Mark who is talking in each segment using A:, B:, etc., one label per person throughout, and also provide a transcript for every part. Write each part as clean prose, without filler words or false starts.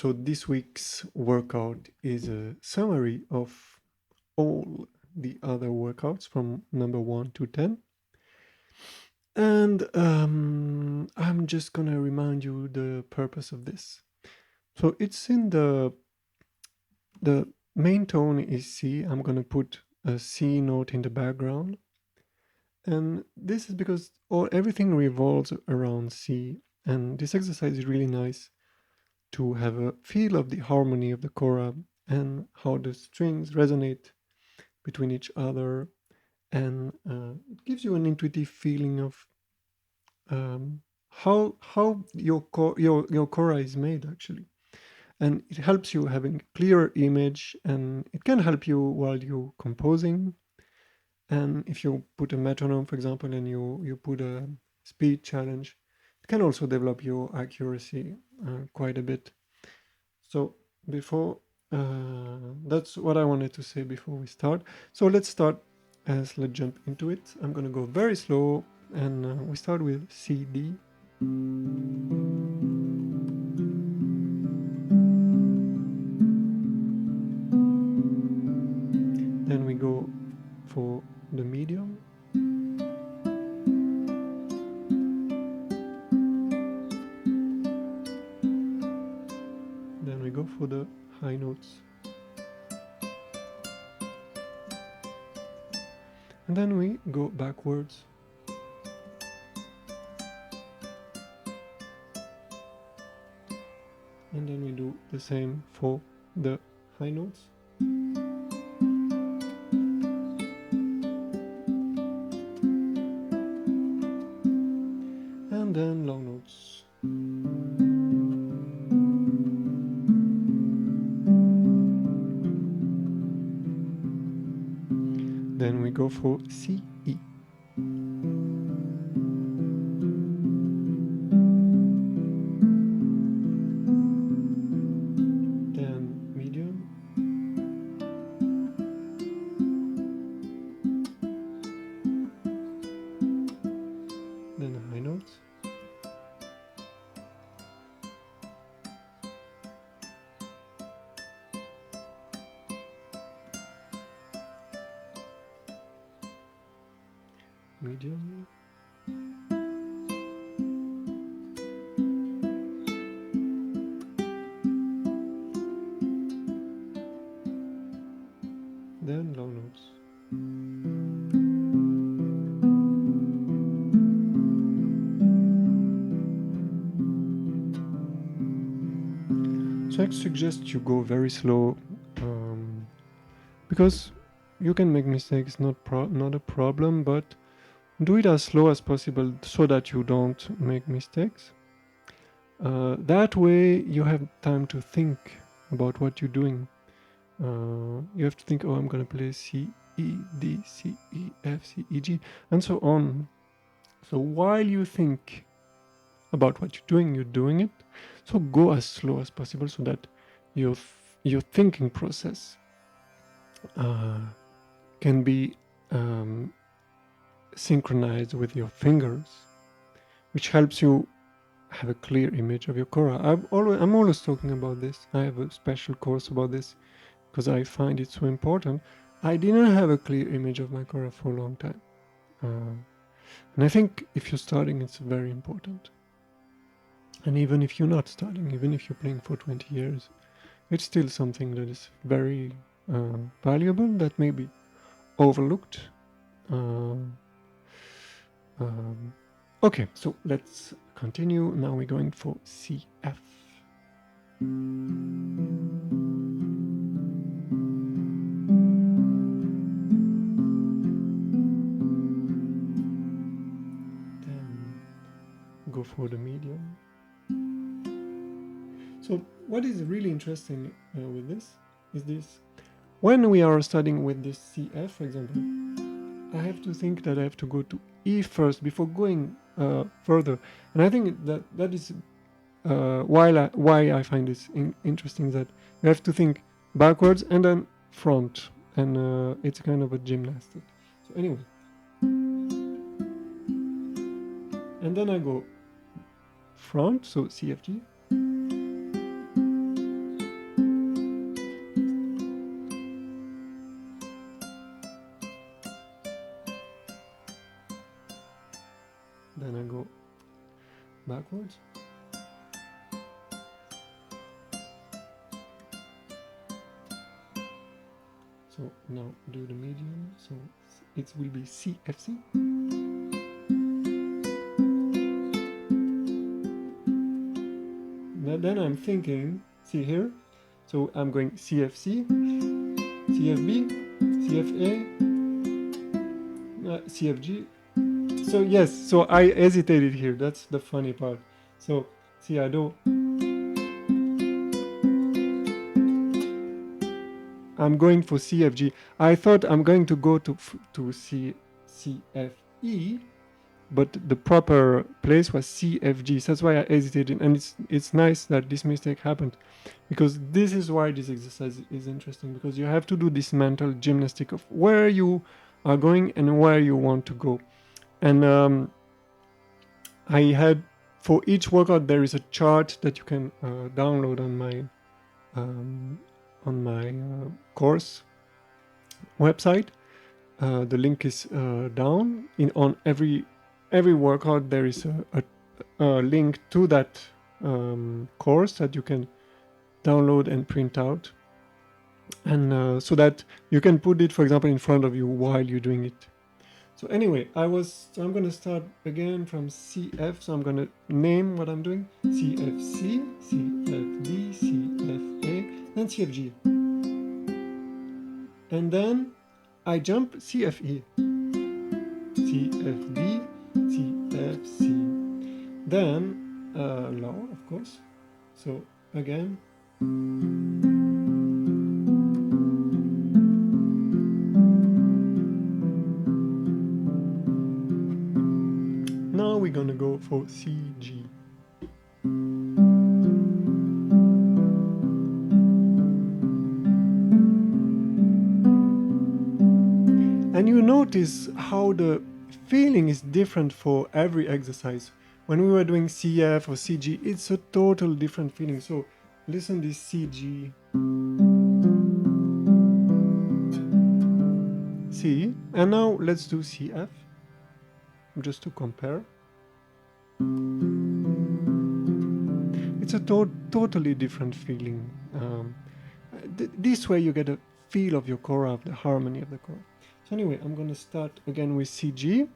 A: So this week's workout is a summary of all the other workouts from number 1 to 10. And I'm just gonna remind you the purpose of this. So it's in the main tone is C. I'm gonna put a C note in the background. And this is because everything revolves around C. And this exercise is really nice to have a feel of the harmony of the Kora and how the strings resonate between each other, and it gives you an intuitive feeling of how your Kora is made actually, and it helps you having a clearer image, and it can help you while you're composing. And if you put a metronome, for example, and you put a speed challenge, it can also develop your accuracy quite a bit. So before that's what I wanted to say before we start. So let's start let's jump into it. I'm gonna go very slow, and we start with C D. Then we go for the medium. Then we go for the high notes. And then we go backwards. And then we do the same for the high notes. And then low notes. Then we go for C, E. Then medium. Then high notes. Medium. Then low notes. So I suggest you go very slow, because you can make mistakes, not a problem, but do it as slow as possible so that you don't make mistakes. That way you have time to think about what you're doing. You have to think, oh, I'm gonna play C, E, D, C, E, F, C, E, G, and so on. So while you think about what you're doing it. So go as slow as possible so that your thinking process can be synchronized with your fingers, which helps you have a clear image of your Kora. I'm always talking about this. I have a special course about this because I find it so important. I didn't have a clear image of my Kora for a long time. And I think if you're starting, it's very important. And even if you're not starting, even if you're playing for 20 years, it's still something that is very valuable, that may be overlooked. Okay, so let's continue. Now we're going for CF. Then go for the medium. So what is really interesting with this is this. When we are studying with this CF, for example, I have to think that I have to go to E first before going further. And I think that is why I find this interesting, that you have to think backwards and then front. And it's kind of a gymnastic. So anyway. And then I go front, so CFG. Then I go backwards. So now do the medium. So it will be CFC. Now then I'm thinking, see here. So I'm going CFC, CFB, CFA, CFG. So yes, so I hesitated here. That's the funny part. So see, I do. I'm going for CFG. I thought I'm going to go to CFE, but the proper place was CFG. So that's why I hesitated, and it's nice that this mistake happened, because this is why this exercise is interesting, because you have to do this mental gymnastic of where you are going and where you want to go. And I had, for each workout there is a chart that you can download on my course website. The link is down. On every workout there is a link to that course that you can download and print out, and so that you can put it, for example, in front of you while you're doing it. So anyway, I'm going to start again from CF. So I'm going to name what I'm doing: CFC, CFD, CFA, then CFG. And then I jump CFE, CFD, CFC. Then low, of course. So again. Now we're gonna go for CG. And you notice how the feeling is different for every exercise. When we were doing CF or CG, it's a total different feeling. So listen this CG. C. And now let's do CF, just to compare. It's a totally different feeling. This way you get a feel of your Kora, of the harmony of the Kora. So anyway, I'm going to start again with CG.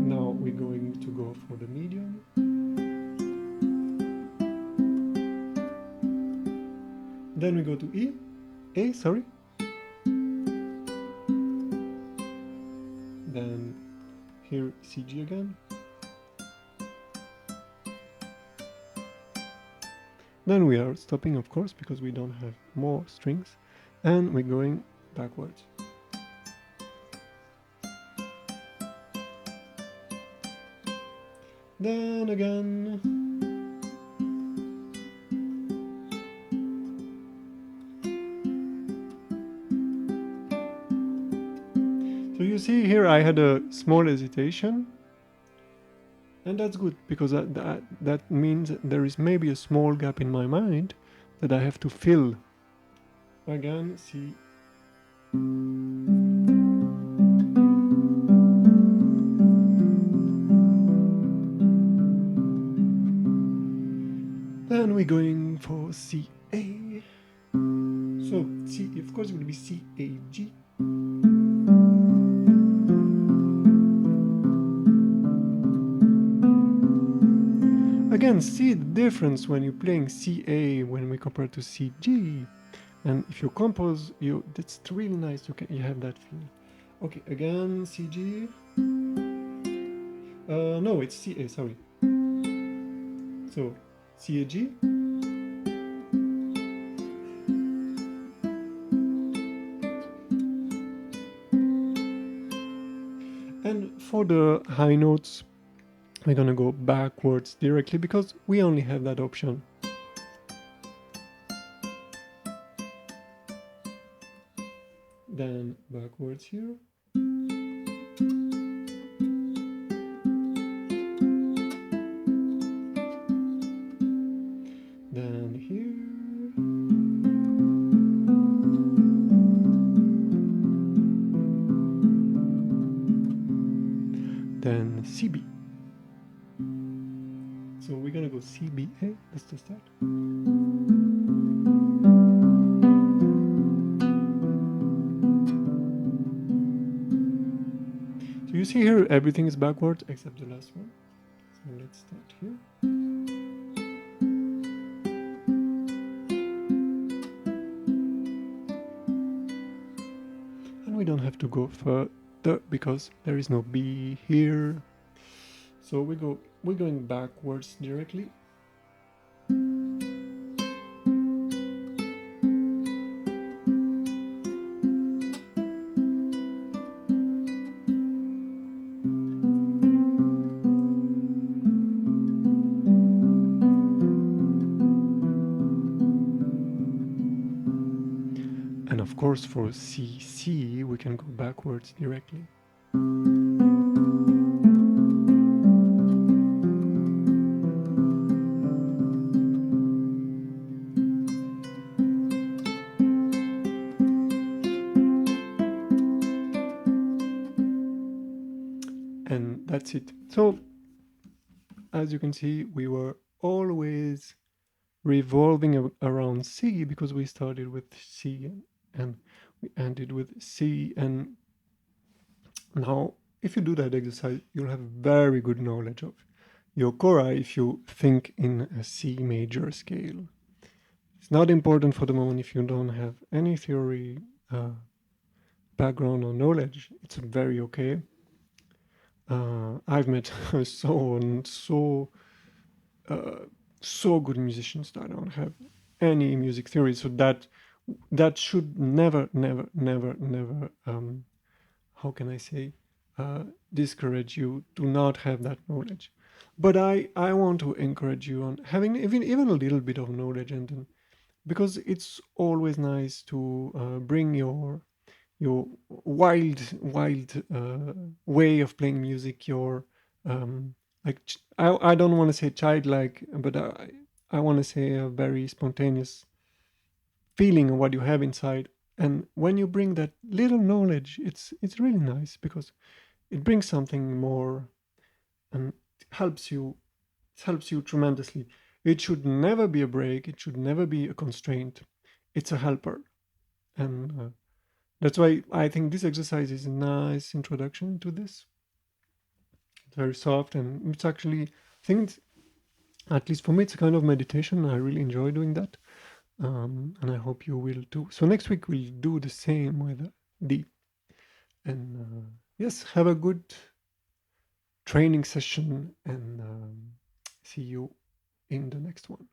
A: Now we're going to go for the medium. Then we go to A, sorry. Then here CG again. Then we are stopping, of course, because we don't have more strings, and we're going backwards. Then again. So you see here I had a small hesitation, and that's good, because that means there is maybe a small gap in my mind that I have to fill. Again, see. Then we're going for CA. So C, of course, it will be CAG. Again, see the difference when you're playing CA when we compare to CG. And if you compose, that's really nice. You have that feeling. Okay, again CG. No, it's CA. Sorry. So CAG. And for the high notes, we're gonna go backwards directly because we only have that option. Then backwards here. Then here. CB. So we're gonna go CBA. That's the start. So you see here everything is backwards except the last one. So let's start here. And we don't have to go further because there is no B here. So we're going backwards directly. And of course for CC we can go backwards directly. And that's it. So as you can see, we were always revolving around C because we started with C and we ended with C. And now if you do that exercise, you'll have very good knowledge of your Kora if you think in a C major scale. It's not important for the moment if you don't have any theory background or knowledge. It's very okay. I've met so good musicians that don't have any music theory, so that should never how can I say discourage you to not have that knowledge. But I want to encourage you on having even a little bit of knowledge, and then, because it's always nice to bring your wild way of playing music, your I don't want to say childlike, but I want to say a very spontaneous feeling of what you have inside. And when you bring that little knowledge, it's really nice because it brings something more and it helps you tremendously. It should never be a break. It should never be a constraint. It's a helper, and that's why I think this exercise is a nice introduction to this. It's very soft, and it's actually, I think, at least for me, it's a kind of meditation. I really enjoy doing that, and I hope you will too. So next week we'll do the same with D. And yes, have a good training session, and see you in the next one.